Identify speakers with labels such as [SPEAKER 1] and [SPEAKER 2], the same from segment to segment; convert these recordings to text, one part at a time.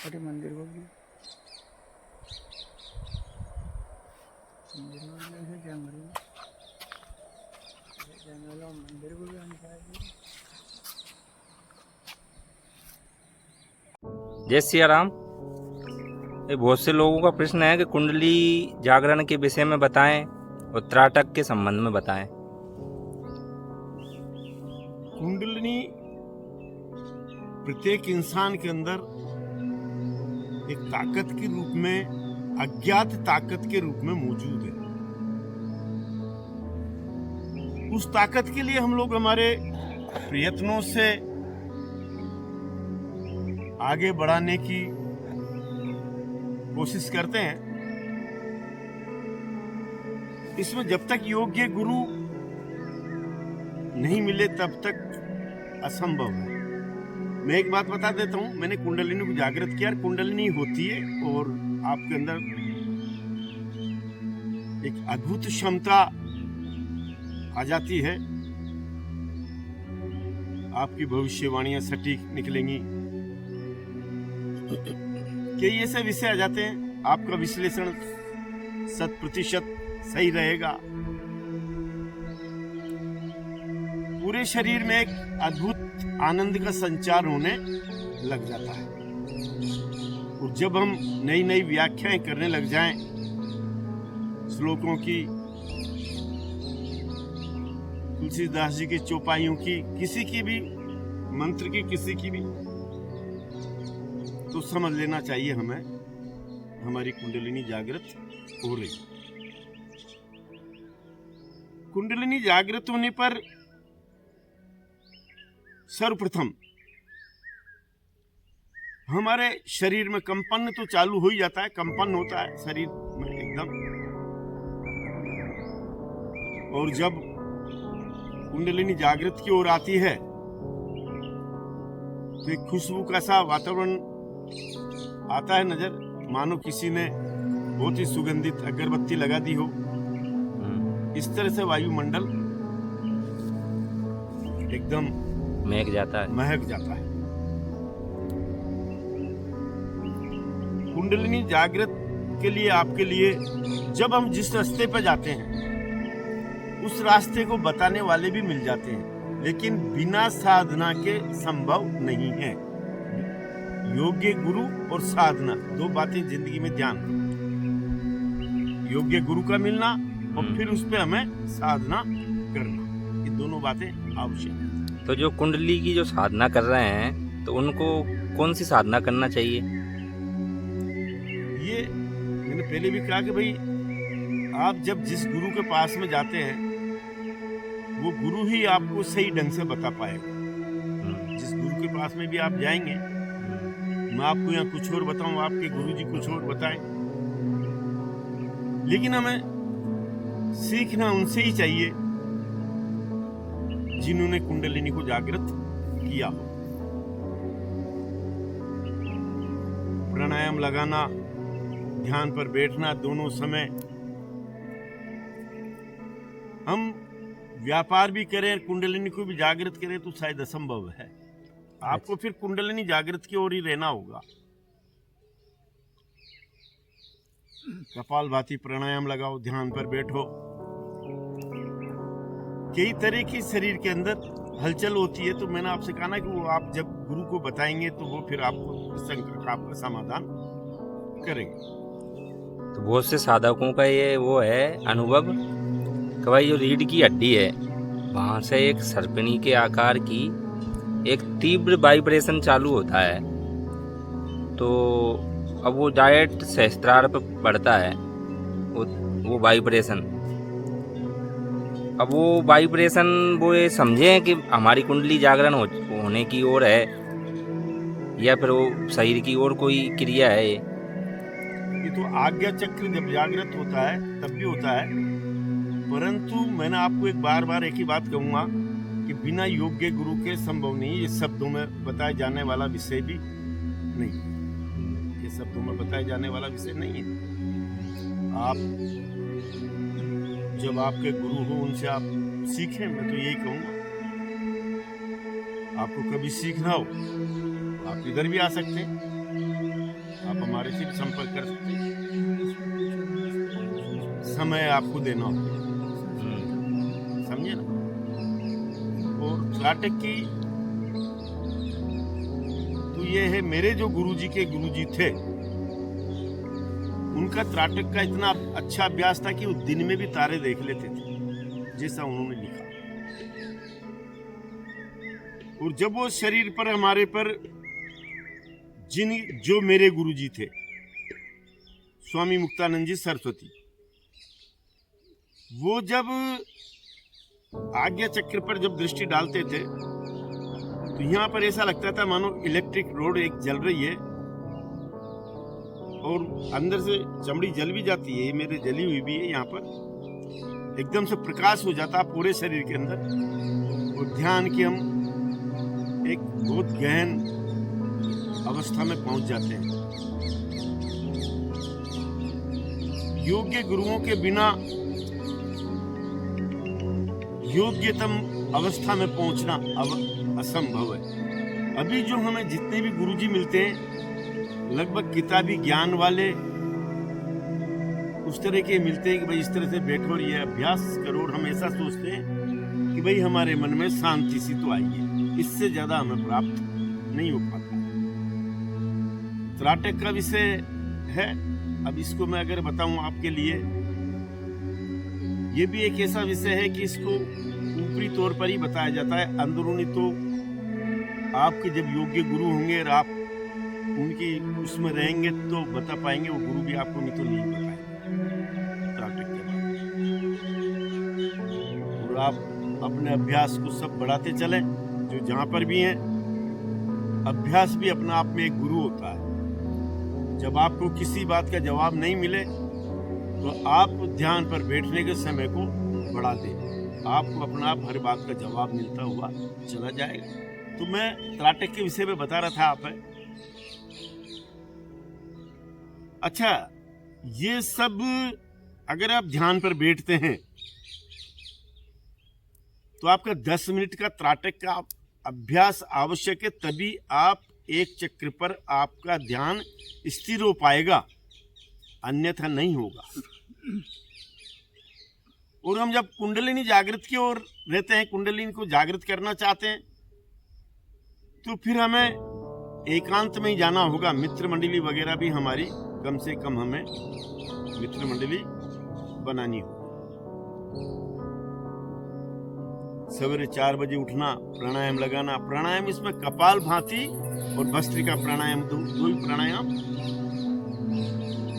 [SPEAKER 1] अरे मंदिर को भी मंदिर में भी ऐसे जंगल और मंदिर को भी आने चाहिए।
[SPEAKER 2] जय सिया राम। ये बहुत से लोगों का प्रश्न है कि कुंडली जागरण के विषय में बताएं और त्राटक के संबंध में बताएं।
[SPEAKER 3] कुंडलिनी प्रत्येक इंसान के अंदर एक ताकत के रूप में, अज्ञात ताकत के रूप में मौजूद है। उस ताकत के लिए हम लोग हमारे प्रयत्नों से आगे बढ़ाने की कोशिश करते हैं। इसमें जब तक योग्य गुरु नहीं मिले तब तक असंभव है। मैं एक बात बता देता हूं, मैंने कुंडलिनी को जागृत किया। कुंडलिनी होती है और आपके अंदर एक अद्भुत क्षमता आ जाती है। आपकी भविष्यवाणियां सटीक निकलेंगी। कई ऐसे विषय आ जाते हैं, आपका विश्लेषण 100% सही रहेगा। पूरे शरीर में एक अद्भुत आनंद का संचार होने लग जाता है। और जब हम नई नई व्याख्याएं करने लग जाएं श्लोकों की, तुलसीदास जी की चौपाइयों की, किसी की भी मंत्र की, किसी की भी, तो समझ लेना चाहिए हमें हमारी कुंडलिनी जागृत हो रही। कुंडलिनी जागृत होने पर सर्वप्रथम हमारे शरीर में कंपन तो चालू हो ही जाता है। कंपन होता है शरीर में एकदम। और जब कुंडलिनी जागृत की ओर आती है तो एक खुशबू का सा वातावरण आता है नजर, मानो किसी ने बहुत ही सुगंधित अगरबत्ती लगा दी हो। इस तरह से वायुमंडल एकदम
[SPEAKER 2] महक जाता है। कुंडलिनी जागृत के लिए, आपके लिए, जब हम जिस रास्ते पर जाते हैं उस रास्ते को बताने वाले भी मिल जाते हैं, लेकिन बिना साधना के संभव नहीं है। योग्य गुरु और साधना, दो बातें जिंदगी में ध्यान रखो। योग्य गुरु का मिलना और फिर उस पर हमें साधना करना, ये दोनों बातें आवश्यक है। तो जो कुंडली की जो साधना कर रहे हैं तो उनको कौन सी साधना करना चाहिए?
[SPEAKER 3] ये मैंने पहले भी कहा कि भाई, आप जब जिस गुरु के पास में जाते हैं वो गुरु ही आपको सही ढंग से बता पाएगा। जिस गुरु के पास में भी आप जाएंगे, मैं आपको यहाँ कुछ और बताऊं, आपके गुरु जी कुछ और बताएं, लेकिन हमें सीखना उनसे ही चाहिए जिन्होंने कुंडलिनी को जागृत किया हो। प्राणायाम लगाना, ध्यान पर बैठना, दोनों समय हम व्यापार भी करें, कुंडलिनी को भी जागृत करें तो शायद असंभव है। आपको फिर कुंडलिनी जागृत की ओर ही रहना होगा। कपालभाति प्राणायाम लगाओ, ध्यान पर बैठो। कई तरह की शरीर के अंदर हलचल होती है, तो मैंने आपसे कहा ना कि वो आप जब गुरु को बताएंगे तो वो फिर आपको संकट का आपका समाधान करेंगे।
[SPEAKER 2] तो बहुत से साधकों का ये वो है अनुभव कि भाई जो रीढ़ की हड्डी है वहाँ से एक सर्पिणी के आकार की एक तीव्र वाइब्रेशन चालू होता है। तो अब वो डायरेक्ट सहस्त्रार पर बढ़ता है वो वाइब्रेशन। अब वो वाइब्रेशन वो ये समझें कि हमारी कुंडली जागरण होने की ओर है या फिर वो शरीर की ओर कोई क्रिया है।
[SPEAKER 3] ये तो आज्ञा चक्र जब जागृत होता है तब भी होता है, परंतु मैंने आपको एक ही बात कहूंगा कि बिना योग्य गुरु के संभव नहीं। ये शब्दों में बताए जाने वाला विषय भी नहीं, ये शब्दों में बताए जाने वाला विषय नहीं है। आप जब आपके गुरु हो उनसे आप सीखें। मैं तो यही कहूंगा, आपको कभी सीखना हो आप इधर भी आ सकते हैं।
[SPEAKER 2] आप हमारे से भी संपर्क कर सकते हैं, समय आपको देना होगा, समझे ना। और त्राटक की तो ये है, मेरे जो गुरुजी के गुरुजी थे उनका त्राटक का इतना अच्छा अभ्यास था कि वो दिन में भी तारे देख लेते थे, जैसा उन्होंने लिखा। और जब वो शरीर पर हमारे पर जो मेरे गुरुजी थे स्वामी मुक्तानंद जी सरस्वती, वो जब आज्ञा चक्र पर जब दृष्टि डालते थे तो यहाँ पर ऐसा लगता था मानो इलेक्ट्रिक रोड एक जल रही है और अंदर से चमड़ी जल भी जाती है, ये मेरे जली हुई भी है, यहाँ पर एकदम से प्रकाश हो जाता पूरे शरीर के अंदर। और ध्यान की हम एक बहुत गहन अवस्था में पहुंच जाते हैं। योग्य गुरुओं के बिना योग्यतम अवस्था में पहुंचना असंभव है। अभी जो हमें जितने भी गुरुजी मिलते हैं लगभग किताबी ज्ञान वाले उस तरह के मिलते हैं कि भाई इस तरह से बैठो और ये अभ्यास करो, और हम ऐसा सोचते हैं कि भाई हमारे मन में शांति सी तो आई है, इससे ज्यादा हमें प्राप्त नहीं हो पाता। त्राटक का विषय है, अब इसको मैं अगर बताऊं आपके लिए, ये भी एक ऐसा विषय है कि इसको ऊपरी तौर पर ही बताया जाता है, अंदरूनी तो आपके जब योग्य गुरु होंगे और आप उनकी उसमें रहेंगे तो बता पाएंगे, वो गुरु भी आपको नहीं तो नहीं बताएंगे त्राटक के बारे में। और आप अपने अभ्यास को सब बढ़ाते चलें, जो जहां पर भी हैं। अभ्यास भी अपने आप में एक गुरु होता है। जब आपको किसी बात का जवाब नहीं मिले तो आप ध्यान पर बैठने के समय को बढ़ा दें, आपको अपना आप हर बात का जवाब मिलता हुआ चला जाएगा। तो मैं त्राटक के विषय में बता रहा था आप है। अच्छा, ये सब अगर आप ध्यान पर बैठते हैं तो आपका 10 मिनट का त्राटक का अभ्यास आवश्यक है, तभी आप एक चक्र पर आपका ध्यान स्थिर हो पाएगा, अन्यथा नहीं होगा। और हम जब कुंडलिनी जागृत की ओर रहते हैं, कुंडलिनी को जागृत करना चाहते हैं, तो फिर हमें एकांत में ही जाना होगा। मित्र मंडली वगैरह भी हमारी कम से कम हमें मित्र मंडली बनानी हो। सवेरे 4 बजे उठना, प्राणायाम लगाना। प्राणायाम इसमें कपाल भाती और भस्त्रिका प्राणायाम, दो ही प्राणायाम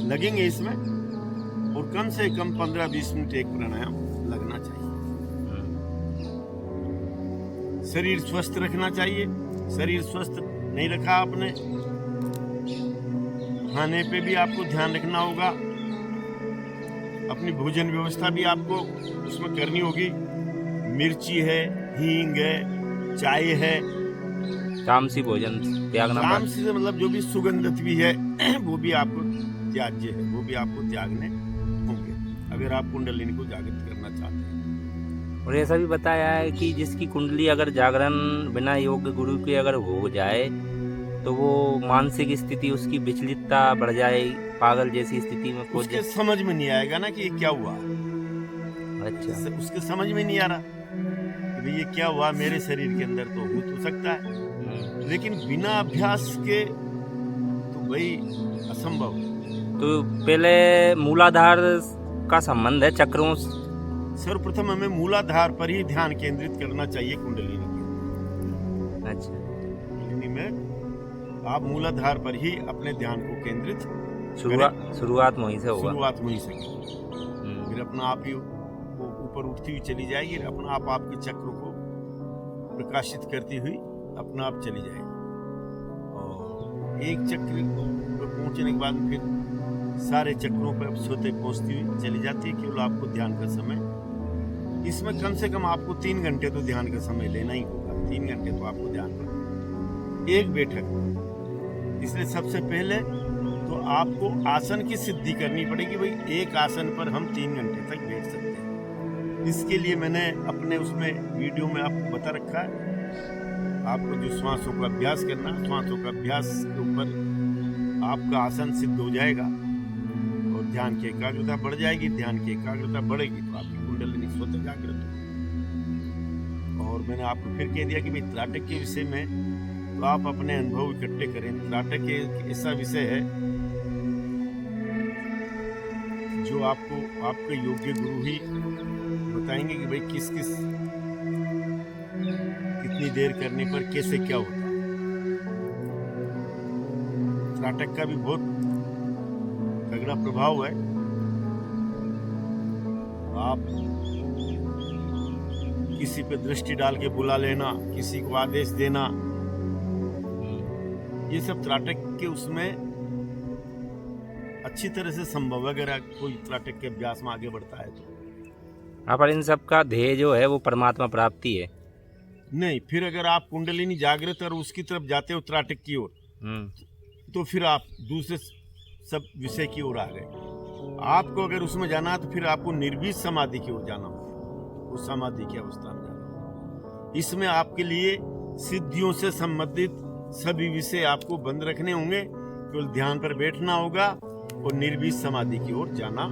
[SPEAKER 2] लगेंगे इसमें, और कम से कम 15-20 मिनट एक प्राणायाम लगना चाहिए। शरीर स्वस्थ रखना चाहिए। शरीर स्वस्थ नहीं रखा आपने, खाने पे भी आपको ध्यान रखना होगा। अपनी भोजन व्यवस्था भी आपको उसमें करनी होगी। मिर्ची है, हींग है, चाय है,
[SPEAKER 4] तामसी भोजन त्यागना।
[SPEAKER 2] तामसी से मतलब जो भी सुगंधित भी है वो भी आपको त्याज्य है, वो भी आपको त्यागने होंगे अगर आप कुंडलिनी को जागृत करना चाहते हैं।
[SPEAKER 4] और ऐसा भी बताया है कि जिसकी कुंडली अगर जागरण बिना योग्य गुरु के अगर हो जाए तो वो मानसिक स्थिति उसकी विचलितता बढ़ जाए, पागल जैसी स्थिति में पहुंच
[SPEAKER 2] उसके समझ में नहीं आएगा ना कि ये क्या हुआ।
[SPEAKER 4] अच्छा,
[SPEAKER 2] उसके समझ में नहीं आ रहा कि ये क्या हुआ मेरे शरीर के अंदर, तो हो तो सकता है, लेकिन बिना अभ्यास के तो भाई असंभव।
[SPEAKER 4] तो पहले मूलाधार का संबंध है चक्रों।
[SPEAKER 2] सर्वप्रथम हमें मूलाधार पर ही ध्यान केंद्रित करना चाहिए कुंडलिनी के।
[SPEAKER 4] अच्छा,
[SPEAKER 2] कुंडलिनी में आप मूलाधार पर ही अपने ध्यान को केंद्रित
[SPEAKER 4] शुरुआत वहीं से होगा।
[SPEAKER 2] शुरुआत वहीं से फिर अपना आप ही वो ऊपर उठती हुई चली जाएगी, अपना आप आपके चक्र को प्रकाशित करती हुई अपना आप चली जाएगी। और एक चक्र पर पहुंचने के बाद फिर सारे चक्रों पर स्वतः पहुंचती हुई चली जाती है। केवल आपको ध्यान का समय, इसमें कम से कम आपको 3 घंटे तो ध्यान का समय लेना ही होगा। 3 घंटे तो आपको ध्यान का एक बैठक। इसलिए सबसे पहले तो आपको आसन की सिद्धि करनी पड़ेगी। भाई एक आसन पर हम 3 घंटे तक बैठ सकते हैं। इसके लिए मैंने अपने उसमें वीडियो में आपको बता रखा है, आपको जो श्वासों का अभ्यास करना, श्वासों का अभ्यास के ऊपर
[SPEAKER 3] आपका आसन सिद्ध हो जाएगा और ध्यान की एकाग्रता बढ़ जाएगी। ध्यान की एकाग्रता बढ़ेगी तो आपकी कुंडलिनी स्वतः जागृत होगी। और मैंने आपको फिर कह दिया कि भाई त्राटक के विषय में तो आप अपने अनुभव इकट्ठे करें। त्राटक एक ऐसा विषय है जो आपको आपके योग्य गुरु ही बताएंगे कि भाई किस किस कितनी देर करने पर कैसे क्या होता है। त्राटक का भी बहुत तगड़ा प्रभाव है। आप किसी पे दृष्टि डाल के बुला लेना, किसी को आदेश देना, ये सब त्राटक के उसमें अच्छी तरह से संभव है अगर कोई त्राटक के अभ्यास में आगे बढ़ता है तो।
[SPEAKER 4] पर इन सब का ध्येय जो है वो परमात्मा प्राप्ति है।
[SPEAKER 3] नहीं, फिर अगर आप कुंडलिनी जागृत और उसकी तरफ जाते हो त्राटक की ओर, तो फिर आप दूसरे सब विषय की ओर आ गए। आपको अगर उसमें जाना तो फिर आपको निर्भीक समाधि की ओर जाना होगा, उस समाधि की अवस्था में जाना। इसमें आपके लिए सिद्धियों से संबंधित सभी विषय आपको बंद रखने होंगे, केवल ध्यान पर बैठना होगा और निर्भीक समाधि की ओर जाना,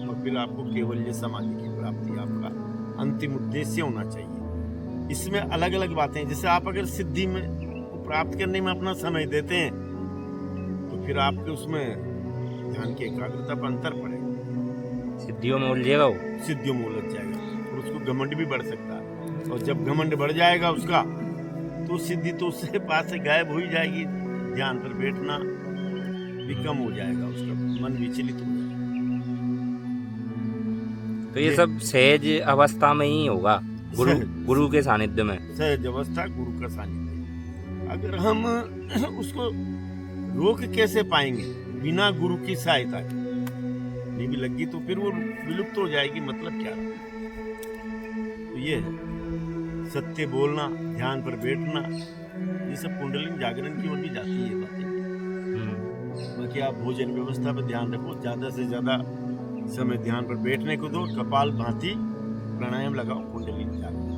[SPEAKER 3] और फिर आपको केवल समाधि की प्राप्ति आपका अंतिम उद्देश्य होना चाहिए। इसमें अलग अलग बातें, जैसे आप अगर सिद्धि में प्राप्त करने में अपना समय देते हैं तो फिर आपके उसमें ध्यान की एकाग्रता पर अंतर पड़ेगा,
[SPEAKER 4] सिद्धियों में उलझेगा, वो
[SPEAKER 3] सिद्धियों में उलझ जाएगा और उसको घमंड भी बढ़ सकता है। और जब घमंड बढ़ जाएगा उसका तो सिद्धि तो उससे पास से गायब हो ही जाएगी। ध्यान पर बैठना भी कम हो जाएगा, उसका मन विचलित हो जाएगा।
[SPEAKER 4] तो ये सब सहज अवस्था में ही होगा, गुरु के सानिध्य में।
[SPEAKER 3] सहज अवस्था, गुरु का सानिध्य। अगर हम उसको रोक कैसे पाएंगे बिना गुरु की सहायता के? नहीं भी लगी तो फिर वो विलुप्त हो जाएगी, मतलब क्या? तो ये है सत्य बोलना, ध्यान पर बैठना, ये सब कुंडलिनी जागरण की ओर भी जाती है बातें। बाकी आप भोजन व्यवस्था पर ध्यान रखो, ज्यादा से ज्यादा समय ध्यान पर बैठने को दो, कपाल भांति प्राणायाम लगाओ, कुंडलिनी जागरण।